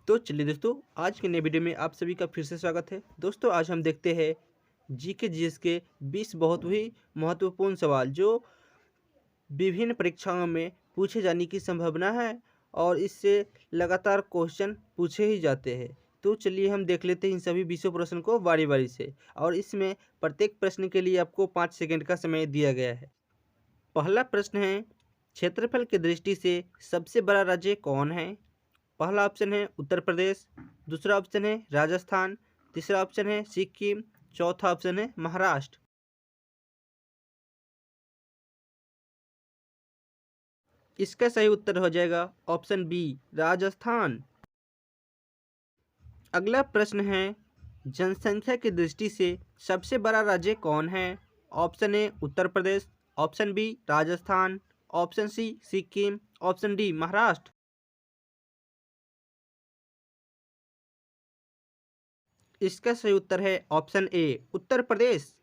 तो चलिए दोस्तों, आज के नए वीडियो में आप सभी का फिर से स्वागत है। दोस्तों, आज हम देखते हैं जीके जीएस के 20 बहुत ही महत्वपूर्ण सवाल जो विभिन्न परीक्षाओं में पूछे जाने की संभावना है और इससे लगातार क्वेश्चन पूछे ही जाते हैं। तो चलिए हम देख लेते हैं इन सभी 20 प्रश्न को बारी बारी से, और इसमें प्रत्येक प्रश्न के लिए आपको 5 सेकंड का समय दिया गया है। पहला प्रश्न है, क्षेत्रफल की दृष्टि से सबसे बड़ा राज्य कौन है? पहला ऑप्शन है उत्तर प्रदेश, दूसरा ऑप्शन है राजस्थान, तीसरा ऑप्शन है सिक्किम, चौथा ऑप्शन है महाराष्ट्र। इसका सही उत्तर हो जाएगा ऑप्शन बी, राजस्थान। अगला प्रश्न है, जनसंख्या की दृष्टि से सबसे बड़ा राज्य कौन है? Option A Uttar Pradesh, option B Rajasthan, option C Sikkim, option D Maharashtra. इसका सही उत्तर है ऑप्शन ए, उत्तर प्रदेश।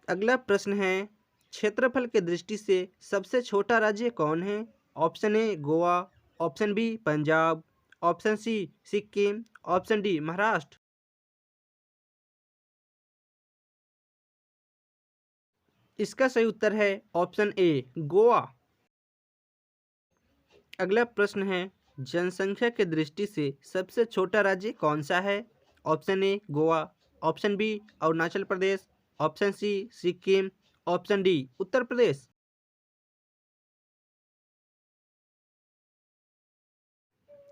अगला प्रश्न है, क्षेत्रफल की दृष्टि से सबसे छोटा राज्य कौन है? Option A Goa, option B Punjab, option C Sikkim, option D Maharashtra. इसका सही उत्तर है ऑप्शन ए, गोवा। अगला प्रश्न है, जनसंख्या की दृष्टि से सबसे छोटा राज्य कौन सा है? Option A Goa, option B Arunachal Pradesh, option C Sikkim, option D Uttar Pradesh.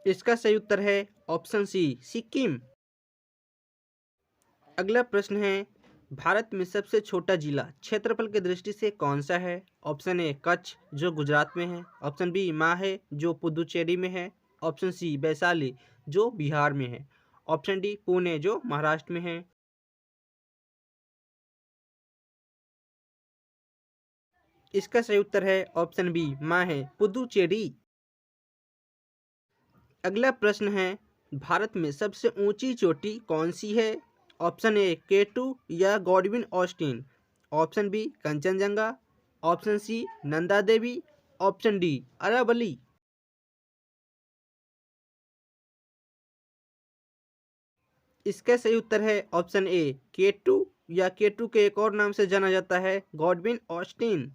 इसका सही उत्तर है ऑप्शन सी, सिक्किम। अगला प्रश्न है, भारत में सबसे छोटा जिला क्षेत्रफल की दृष्टि से कौन सा है? ऑप्शन ए कच्छ जो गुजरात में है, ऑप्शन बी माहे जो पुदुचेरी में है, ऑप्शन सी वैशाली जो बिहार में है, ऑप्शन डी पुणे जो महाराष्ट्र में है। इसका सही उत्तर है ऑप्शन बी, माहे पुदुचेरी। अगला प्रश्न है, भारत में सबसे ऊंची चोटी कौन सी है? ऑप्शन ए केटू या Godwin Austen, option B Kanchenjunga, option C Nanda Devi, option D Aravalli. इसका सही उत्तर है ऑप्शन ए, केटू, या केटू के एक और नाम से जाना जाता है गॉडविन ऑस्टिन।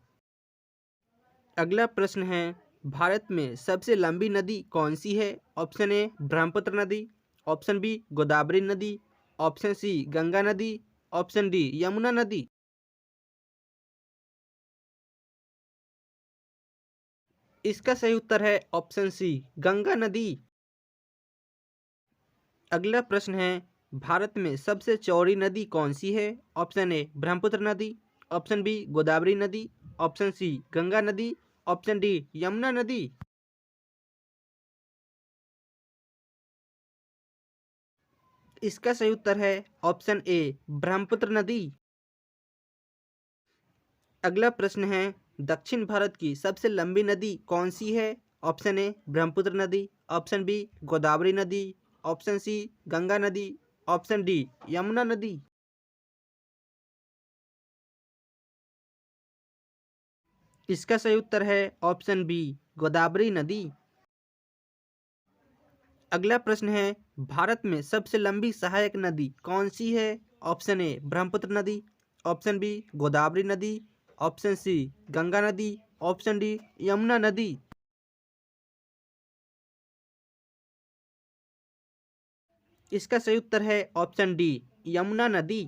अगला प्रश्न है, भारत में सबसे लंबी नदी कौन सी है? ऑप्शन ए ब्रह्मपुत्र नदी, ऑप्शन बी गोदावरी नदी, ऑप्शन सी गंगा नदी, ऑप्शन डी यमुना नदी। इसका सही उत्तर है ऑप्शन सी, गंगा नदी। अगला प्रश्न है, भारत में सबसे चौड़ी नदी कौन सी है? ऑप्शन ए ब्रह्मपुत्र नदी, ऑप्शन बी गोदावरी नदी, ऑप्शन सी गंगा नदी, ऑप्शन डी यमुना नदी। इसका सही उत्तर है ऑप्शन ए, ब्रह्मपुत्र नदी। अगला प्रश्न है, दक्षिण भारत की सबसे लंबी नदी कौन सी है? ऑप्शन ए ब्रह्मपुत्र नदी, ऑप्शन बी गोदावरी नदी, ऑप्शन सी गंगा नदी, ऑप्शन डी यमुना नदी। इसका सही उत्तर है ऑप्शन बी, गोदावरी नदी। अगला प्रश्न है, भारत में सबसे लंबी सहायक नदी कौन सी है? ऑप्शन ए ब्रह्मपुत्र नदी, ऑप्शन बी गोदावरी नदी, ऑप्शन सी गंगा नदी, ऑप्शन डी यमुना नदी। इसका सही उत्तर है ऑप्शन डी, यमुना नदी।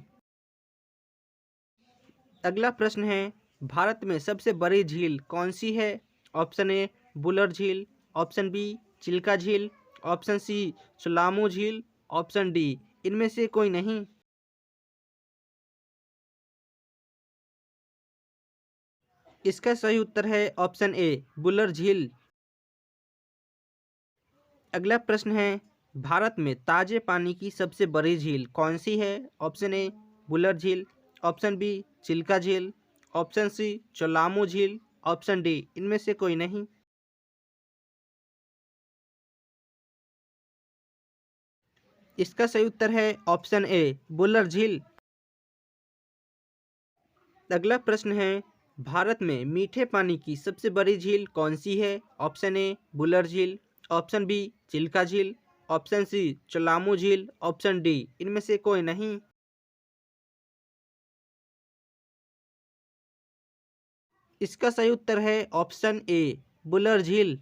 अगला प्रश्न है, भारत में सबसे बड़ी झील कौन सी है? ऑप्शन ए बुलर झील, ऑप्शन बी चिल्का झील, ऑप्शन सी सुलामू झील, ऑप्शन डी इनमें से कोई नहीं। इसका सही उत्तर है ऑप्शन ए, बुलर झील। अगला प्रश्न है, भारत में ताजे पानी की सबसे बड़ी झील कौन सी है? ऑप्शन ए बुलर झील, ऑप्शन बी चिल्का झील, ऑप्शन सी चोलामू झील, ऑप्शन डी इनमें से कोई नहीं। इसका सही उत्तर है ऑप्शन ए, बुलर झील। अगला प्रश्न है, भारत में मीठे पानी की सबसे बड़ी झील कौन सी है? ऑप्शन ए बुलर झील, ऑप्शन बी चिल्का झील, ऑप्शन सी चलामू झील, ऑप्शन डी इनमें से कोई नहीं। इसका सही उत्तर है ऑप्शन ए बुलर झील।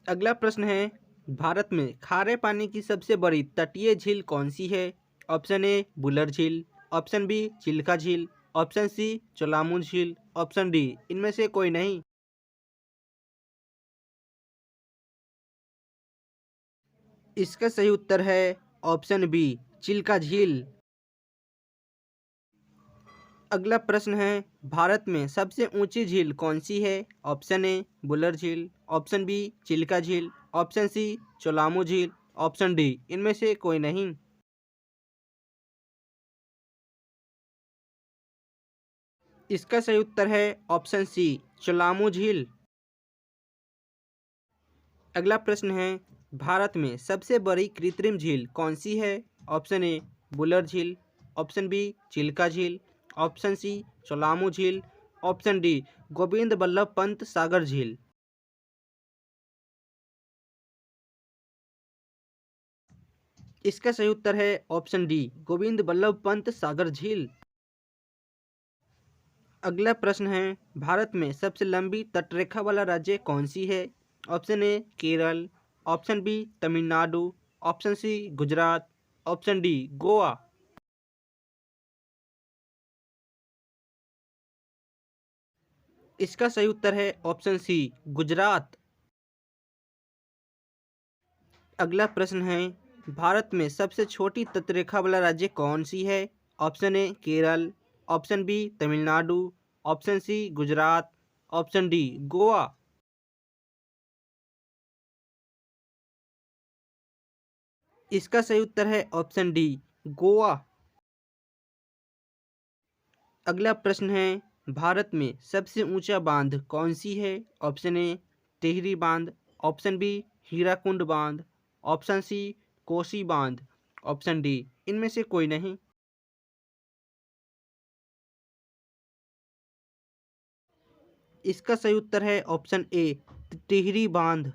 अगला प्रश्न है, भारत में खारे पानी की सबसे बड़ी तटीय झील कौन सी है? ऑप्शन ए बुलर झील, ऑप्शन बी चिल्का झील, ऑप्शन सी चलामू झील, ऑप्शन डी इनमें से कोई नहीं। इसका सही उत्तर है ऑप्शन बी चिल्का झील। अगला प्रश्न है, भारत में सबसे ऊंची झील कौन सी है? ऑप्शन ए बुलर झील, ऑप्शन बी चिल्का झील, ऑप्शन सी चलामू झील, ऑप्शन डी इनमें से कोई नहीं। इसका सही उत्तर है ऑप्शन सी चलामू झील। अगला प्रश्न है, भारत में सबसे बड़ी कृत्रिम झील कौन सी है? ऑप्शन ए बुलर झील, ऑप्शन बी चिल्का झील, ऑप्शन सी चलामू झील, ऑप्शन डी गोविंद बल्लभ पंत सागर झील। इसका सही उत्तर है ऑप्शन डी गोविंद बल्लभ पंत सागर झील। अगला प्रश्न है, भारत में सबसे लंबी तटरेखा वाला राज्य कौन सी है? Option A Kerala, option B Tamil Nadu, option C Gujarat, option D Goa. इसका सही उत्तर है ऑप्शन सी गुजरात। अगला प्रश्न है, भारत में सबसे छोटी तटरेखा वाला राज्य कौन सी है? Option A Kerala, option B Tamil Nadu, option C Gujarat, option D Goa. इसका सही उत्तर है ऑप्शन डी गोवा। अगला प्रश्न है, भारत में सबसे ऊंचा बांध कौन सी है? ऑप्शन ए टिहरी बांध, ऑप्शन बी हीराकुंड बांध, ऑप्शन सी कोसी बांध, ऑप्शन डी इनमें से कोई नहीं। इसका सही उत्तर है ऑप्शन ए टिहरी बांध।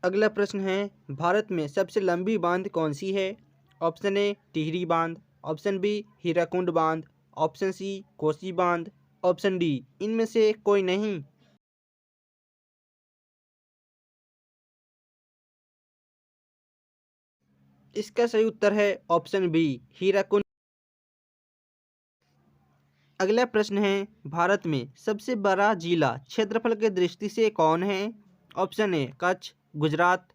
अगला प्रश्न है, भारत में सबसे लंबी बांध कौन सी है? ऑप्शन ए टिहरी बांध, ऑप्शन बी हीराकुंड बांध, ऑप्शन सी कोसी बांध, ऑप्शन डी इनमें से कोई नहीं। इसका सही उत्तर है ऑप्शन बी हीराकुंड। अगला प्रश्न है, भारत में सबसे बड़ा जिला क्षेत्रफल की दृष्टि से कौन है? Option A Kutch Gujarat,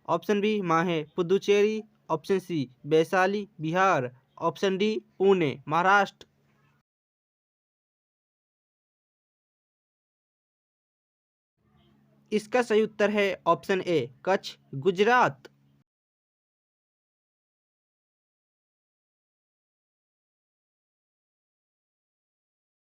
option B Mahe Puducherry, option C Vaishali Bihar, option D Pune Maharashtra. इसका सही उत्तर है ऑप्शन ए कच्छ गुजरात।